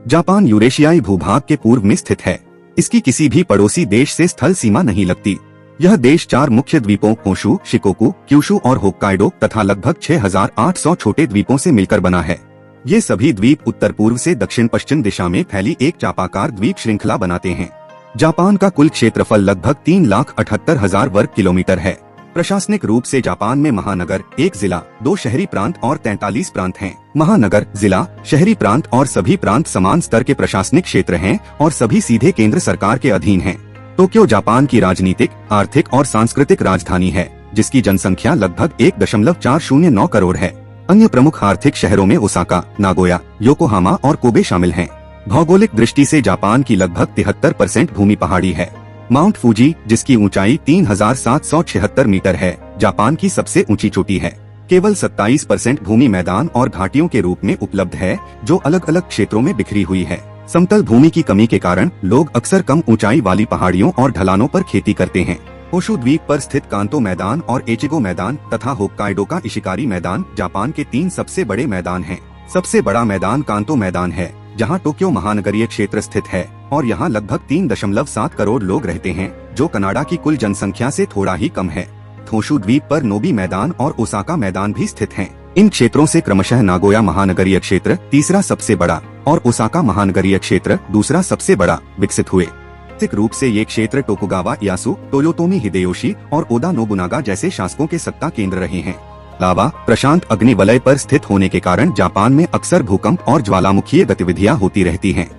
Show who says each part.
Speaker 1: Japan यूरेशियाई भूभाग के पूर्व में स्थित है। इसकी किसी भी पड़ोसी देश से स्थल सीमा नहीं लगती। यह देश 4 मुख्य द्वीपों होंशु, शिकोकू, क्यूशु और होक्काइडो तथा लगभग 6,800 छोटे द्वीपों से मिलकर बना है। ये सभी द्वीप उत्तर पूर्व से दक्षिण पश्चिम दिशा में फैली एक चापाकार द्वीप श्रृंखला बनाते हैं। जापान का कुल क्षेत्रफल लगभग 3,78,000 वर्ग किलोमीटर है। प्रशासनिक रूप से जापान में महानगर, 1 जिला, 2 शहरी प्रांत और 43 प्रांत हैं। महानगर, जिला, शहरी प्रांत और सभी प्रांत समान स्तर के प्रशासनिक क्षेत्र हैं और सभी सीधे केंद्र सरकार के अधीन हैं। टोक्यो जापान की राजनीतिक, आर्थिक और सांस्कृतिक राजधानी है, जिसकी जनसंख्या लगभग 1.409 करोड़ है। अन्य प्रमुख आर्थिक शहरों में ओसाका, नागोया, योकोहामा और कोबे शामिल हैं। भौगोलिक दृष्टि से जापान की लगभग 73% भूमि पहाड़ी है। माउंट फूजी, जिसकी ऊंचाई 3,776 मीटर है, जापान की सबसे ऊंची चोटी है। केवल 27% भूमि मैदान और घाटियों के रूप में उपलब्ध है, जो अलग अलग क्षेत्रों में बिखरी हुई है। समतल भूमि की कमी के कारण लोग अक्सर कम ऊंचाई वाली पहाड़ियों और ढलानों पर खेती करते हैं। होशु द्वीप पर स्थित कांतो मैदान और एचिगो मैदान तथा होक्काइडो का इशिकारी मैदान जापान के 3 सबसे बड़े मैदान हैं। सबसे बड़ा मैदान कांतो मैदान है, जहां टोक्यो महानगरीय क्षेत्र स्थित है और यहां लगभग 3.7 करोड़ लोग रहते हैं, जो कनाडा की कुल जनसंख्या से थोड़ा ही कम है। होशु द्वीप पर नोबी मैदान और ओसाका मैदान भी स्थित हैं। इन क्षेत्रों से क्रमशः नागोया महानगरीय क्षेत्र तीसरा सबसे बड़ा और ओसाका महानगरीय क्षेत्र दूसरा सबसे बड़ा विकसित हुए। आर्थिक रूप से ये क्षेत्र टोकुगावा इयासु, टोयोतोमी हिदेयोशी और ओदा नोबुनागा जैसे शासकों के सत्ता केंद्र रहे हैं। अलावा प्रशांत अग्नि वलय पर स्थित होने के कारण जापान में अक्सर भूकंप और ज्वालामुखीय गतिविधियां होती रहती हैं।